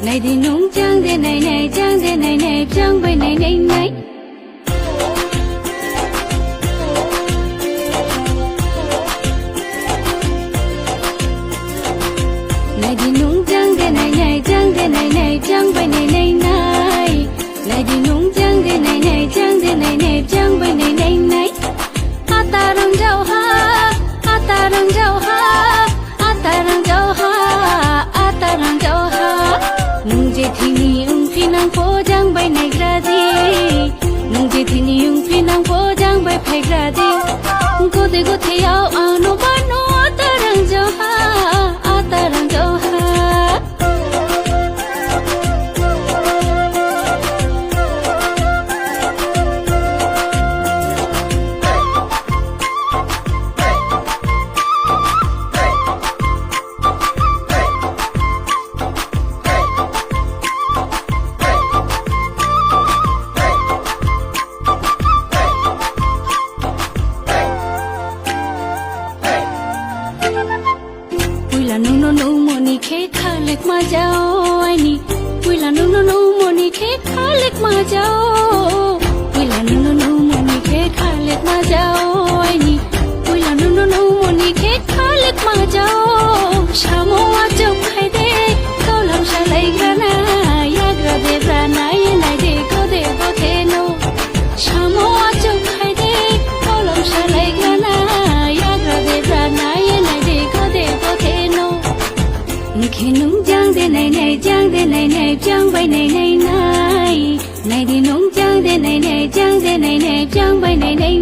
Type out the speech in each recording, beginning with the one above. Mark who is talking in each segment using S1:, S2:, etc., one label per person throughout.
S1: này đi nung chang de này chang bay này này này này đi nung chang de này chang bay này này này này đi nung chang de này chang bay này này này ata rang jau ha ata rang jau ha ata rang jau ha ata rang jau ha nung je thini ung phi nang po jang bay này ra đi nung je thini ung phi nang po jang bay phai ra đi go de ao anu ba no ata rang jau ha ata rang jau ha nung money cake khalik ma jao ai ni puila nung money cake khalik ma jao puila nung money cake khalik ma jao ai ni puila nung money cake khalik ma jao shamo a chok khai de kau lam sha lai grana ya gra de grana ye nai de ko de bo the no shamo a chok khai de kau lam sha lai grana ya gra de grana ye nai de ko de bo the no khi nung chang de này chang bay này này đi nung chang de này chang bay này này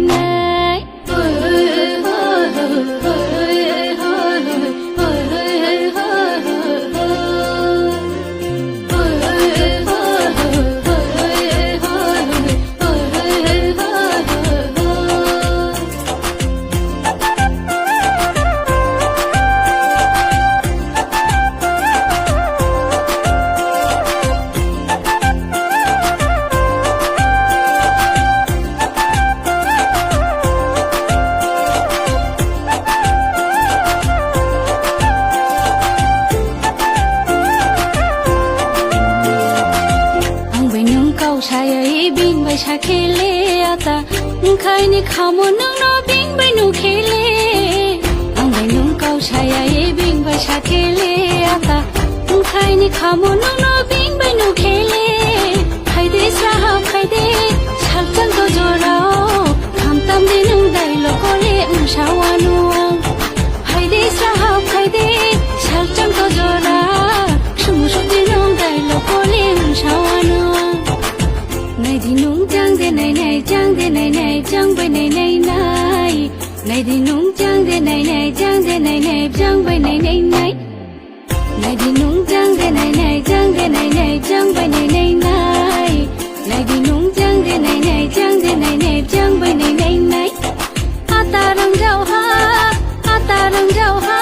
S1: Chaya bing bai cha khele ata khai ni khamo nang no bing bai nu khele ang bai nung kau chaya bing bai cha khele ata khai ni khamo nang no bing bai nu khele khai de sa ha khai de chal chang to jorao kham tam de nung dai lo ko le shawanu khai de sa ha khai de chal chang to jora shum shum de nung dai lo ko le shawanu này đi nung chang de này chang bay này này này đi nung chang de này chang bay này này này này đi nung chang de này chang bay này này này này đi nung chang de này chang bay này này này ata rang jau ha ata rang jau ha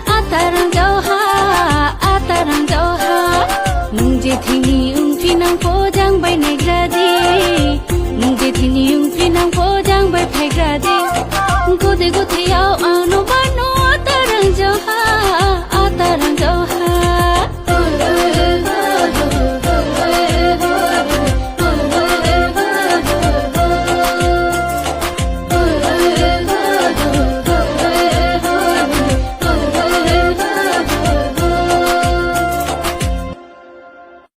S1: ata rang jau ha ata rang jau ha nung je thini ung phi nang po jang bay này ra đi